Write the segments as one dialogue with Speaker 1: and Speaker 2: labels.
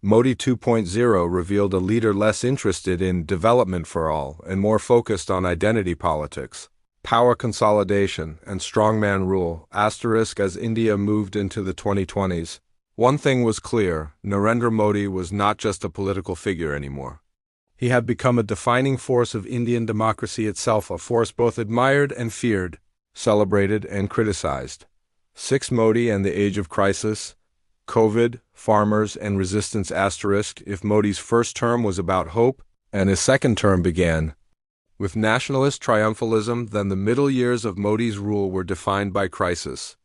Speaker 1: Modi 2.0 revealed a leader less interested in development for all and more focused on identity politics, power consolidation, and strongman rule, asterisk as India moved into the 2020s. One thing was clear: Narendra Modi was not just a political figure anymore. He had become a defining force of Indian democracy itself, a force both admired and feared, celebrated and criticized. 6. Modi and the Age of Crisis. COVID, farmers, and resistance asterisk. If Modi's first term was about hope, and his second term began with nationalist triumphalism, then the middle years of Modi's rule were defined by crisis.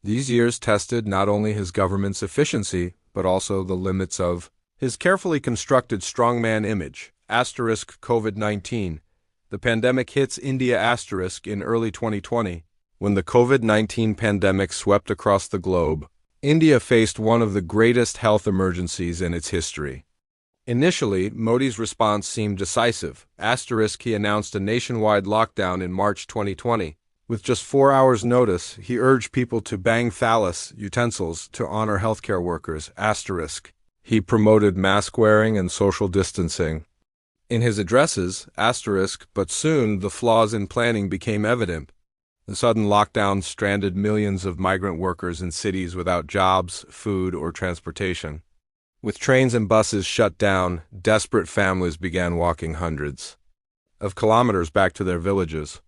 Speaker 1: These years tested not only his government's efficiency, but also the limits of his carefully constructed strongman image, asterisk COVID-19. The pandemic hits India asterisk in early 2020. When the COVID-19 pandemic swept across the globe, India faced one of the greatest health emergencies in its history. Initially, Modi's response seemed decisive. Asterisk he announced a nationwide lockdown in March 2020. With just 4 hours' notice, he urged people to bang phallus utensils to honor healthcare workers. Asterisk. He promoted mask wearing and social distancing in his addresses. Asterisk. But soon the flaws in planning became evident. The sudden lockdown stranded millions of migrant workers in cities without jobs, food, or transportation. With trains and buses shut down, desperate families began walking hundreds of kilometers back to their villages.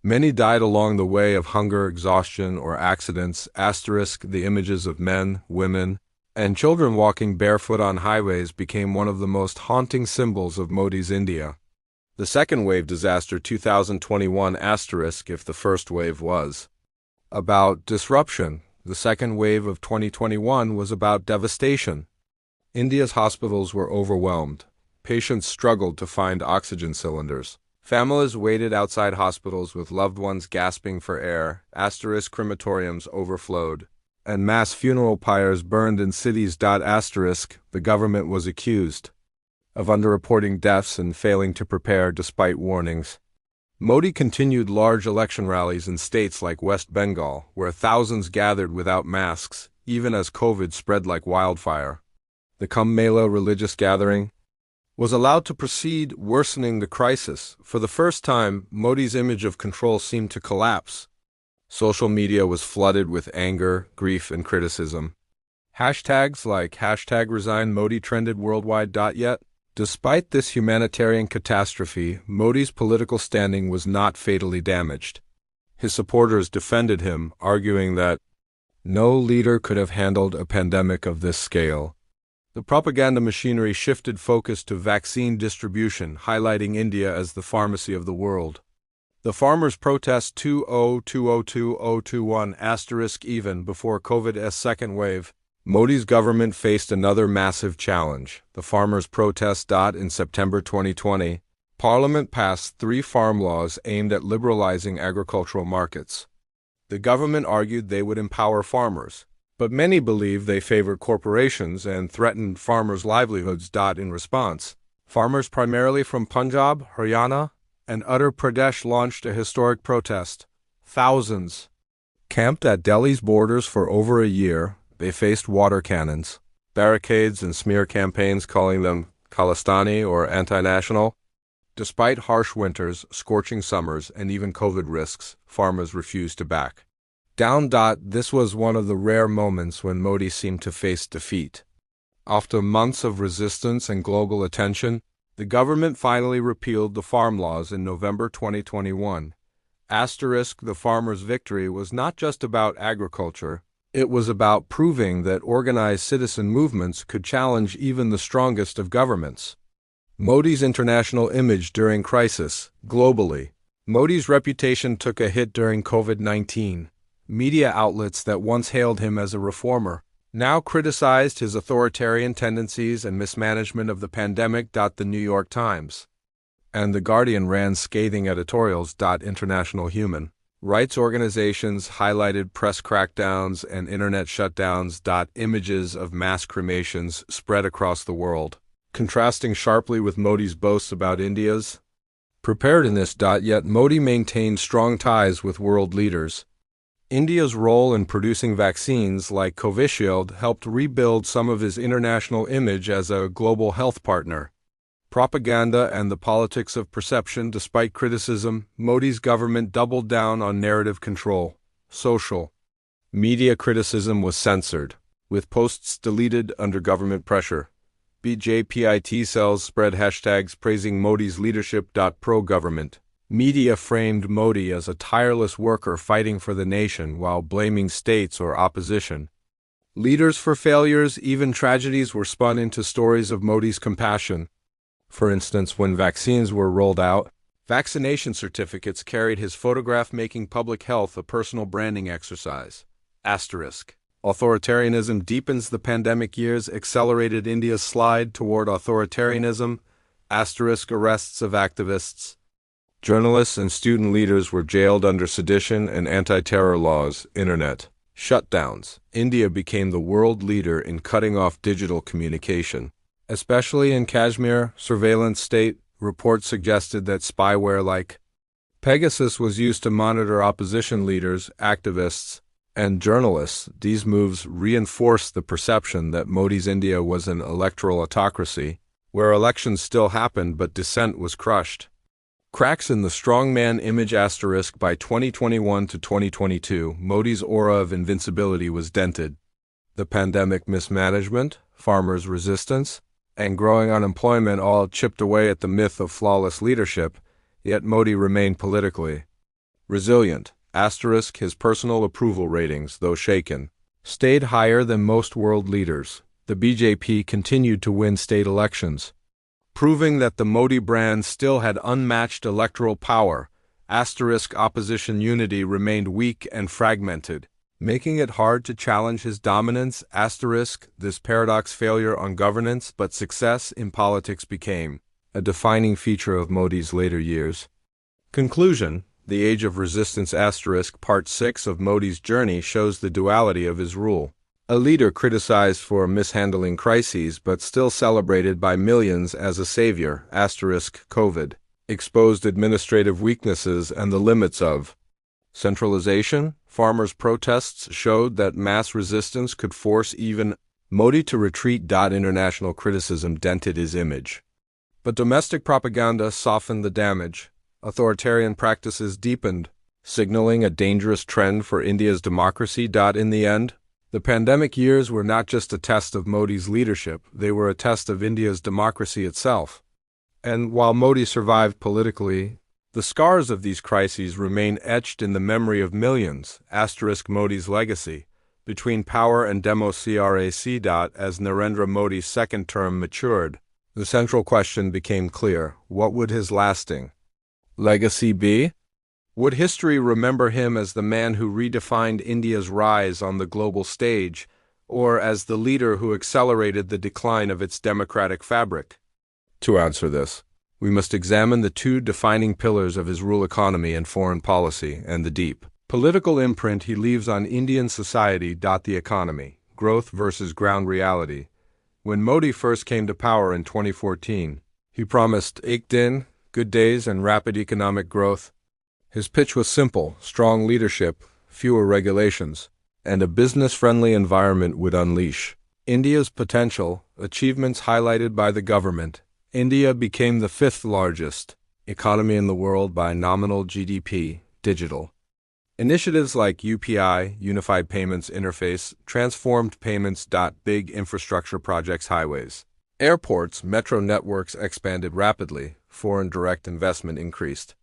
Speaker 1: Many died along the way of hunger, exhaustion, or accidents. Asterisk. The images of men, women, and children walking barefoot on highways became one of the most haunting symbols of Modi's India. The second wave disaster 2021 asterisk. If the first wave was about disruption, the second wave of 2021 was about devastation. India's hospitals were overwhelmed. Patients struggled to find oxygen cylinders. Families waited outside hospitals with loved ones gasping for air. Asterisk. Crematoriums overflowed, and mass funeral pyres burned in cities. Asterisk. The government was accused of underreporting deaths and failing to prepare despite warnings. Modi continued large election rallies in states like West Bengal, where thousands gathered without masks, even as COVID spread like wildfire. The Kumbh Mela religious gathering was allowed to proceed, worsening the crisis. For the first time, Modi's image of control seemed to collapse. Social media was flooded with anger, grief, and criticism. Hashtags like #ResignModi trended worldwide. Yet, despite this humanitarian catastrophe, Modi's political standing was not fatally damaged. His supporters defended him, arguing that no leader could have handled a pandemic of this scale. The propaganda machinery shifted focus to vaccine distribution, highlighting India as the pharmacy of the world. The farmers' protest 2020-2021 asterisk. Even before COVID's second wave, Modi's government faced another massive challenge: the farmers' protest. In September 2020, Parliament passed 3 farm laws aimed at liberalizing agricultural markets. The government argued they would empower farmers, but many believe they favor corporations and threatened farmers' livelihoods. In response, farmers primarily from Punjab, Haryana, and Uttar Pradesh launched a historic protest. Thousands camped at Delhi's borders for over a year. They faced water cannons, barricades, and smear campaigns calling them Khalistani or anti-national. Despite harsh winters, scorching summers, and even COVID risks, farmers refused to back down. This was one of the rare moments when Modi seemed to face defeat. After months of resistance and global attention, the government finally repealed the farm laws in November 2021. Asterisk. The farmers' victory was not just about agriculture. It was about proving that organized citizen movements could challenge even the strongest of governments. Modi's international image during crisis. Globally, Modi's reputation took a hit during COVID-19. Media outlets that once hailed him as a reformer now criticized his authoritarian tendencies and mismanagement of the pandemic. The New York Times and The Guardian ran scathing editorials. International human rights organizations highlighted press crackdowns and internet shutdowns. Images of mass cremations spread across the world, contrasting sharply with Modi's boasts about India's preparedness. Yet Modi maintained strong ties with world leaders. India's role in producing vaccines like Covishield helped rebuild some of his international image as a global health partner. Propaganda and the politics of perception. Despite criticism, Modi's government doubled down on narrative control. Social media criticism was censored, with posts deleted under government pressure. BJPIT cells spread hashtags praising Modi's leadership. Pro-government media framed Modi as a tireless worker fighting for the nation while blaming states or opposition. Leaders for failures, even tragedies, were spun into stories of Modi's compassion. For instance, when vaccines were rolled out, vaccination certificates carried his photograph, making public health a personal branding exercise. Authoritarianism deepens. The pandemic years accelerated India's slide toward authoritarianism. Arrests of activists, journalists, and student leaders were jailed under sedition and anti-terror laws. Internet shutdowns. India became the world leader in cutting off digital communication. Especially in Kashmir, surveillance state, reports suggested that spyware like Pegasus was used to monitor opposition leaders, activists, and journalists. These moves reinforced the perception that Modi's India was an electoral autocracy, where elections still happened but dissent was crushed. Cracks in the strongman image. By 2021 to 2022, Modi's aura of invincibility was dented. The pandemic mismanagement, farmers' resistance, and growing unemployment all chipped away at the myth of flawless leadership, yet Modi remained politically resilient. His personal approval ratings, though shaken, stayed higher than most world leaders. The BJP continued to win state elections, proving that the Modi brand still had unmatched electoral power. Opposition unity remained weak and fragmented, making it hard to challenge his dominance. This paradox: failure on governance but success in politics became a defining feature of Modi's later years. Conclusion: The Age of Resistance. Part 6 of Modi's journey shows the duality of his rule. A leader criticized for mishandling crises but still celebrated by millions as a savior. COVID exposed administrative weaknesses and the limits of centralization. Farmers' protests showed that mass resistance could force even Modi to retreat. International criticism dented his image, but domestic propaganda softened the damage. Authoritarian practices deepened, signaling a dangerous trend for India's democracy. In the end, the pandemic years were not just a test of Modi's leadership, they were a test of India's democracy itself. And while Modi survived politically, the scars of these crises remain etched in the memory of millions. Modi's legacy. Between power and democracy. As Narendra Modi's second term matured, the central question became clear: what would his lasting legacy be? Would history remember him as the man who redefined India's rise on the global stage, or as the leader who accelerated the decline of its democratic fabric? To answer this, we must examine the two defining pillars of his rule: economy and foreign policy, and the deep political imprint he leaves on Indian society. The economy, growth versus ground reality. When Modi first came to power in 2014, he promised Ek Din, good days, and rapid economic growth. His pitch was simple: strong leadership, fewer regulations, and a business-friendly environment would unleash India's potential. Achievements highlighted by the government. India became the fifth largest economy in the world by nominal GDP. Digital initiatives like UPI, Unified Payments Interface, transformed payments. Big infrastructure projects, highways, airports, metro networks expanded rapidly. Foreign direct investment increased,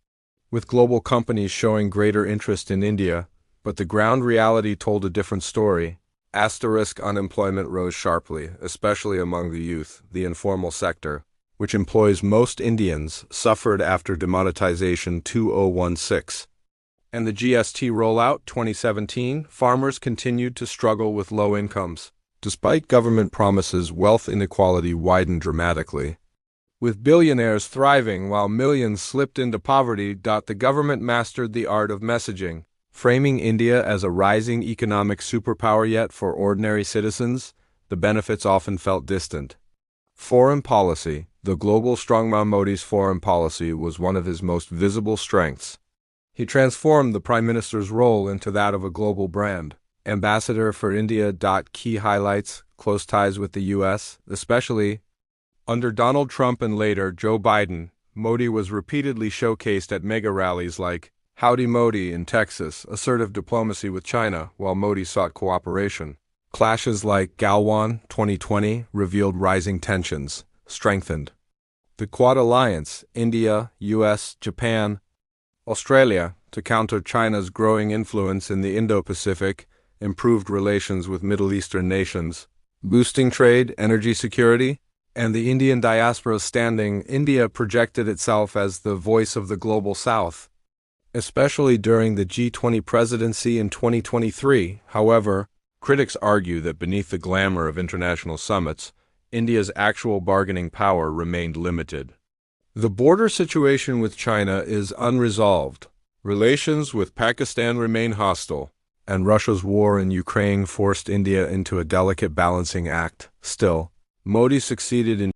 Speaker 1: with global companies showing greater interest in India, but the ground reality told a different story. Unemployment rose sharply, especially among the youth. The informal sector, which employs most Indians, suffered after demonetization 2016. And the GST rollout 2017, farmers continued to struggle with low incomes. Despite government promises, wealth inequality widened dramatically, with billionaires thriving while millions slipped into poverty. The government mastered the art of messaging, framing India as a rising economic superpower, yet for ordinary citizens, the benefits often felt distant. Foreign policy. The global strongman. Modi's foreign policy was one of his most visible strengths. He transformed the Prime Minister's role into that of a global brand. Ambassador for India. Key highlights: close ties with the U.S., especially under Donald Trump and later Joe Biden. Modi was repeatedly showcased at mega rallies like Howdy Modi in Texas, assertive diplomacy with China while Modi sought cooperation. Clashes like Galwan 2020 revealed rising tensions, strengthened the Quad Alliance, India, US, Japan, Australia, to counter China's growing influence in the Indo-Pacific, improved relations with Middle Eastern nations, boosting trade, energy security, and the Indian diaspora's standing. India projected itself as the voice of the global South, especially during the G20 presidency in 2023. However, critics argue that beneath the glamour of international summits, India's actual bargaining power remained limited. The border situation with China is unresolved. Relations with Pakistan remain hostile, and Russia's war in Ukraine forced India into a delicate balancing act. Still, Modi succeeded in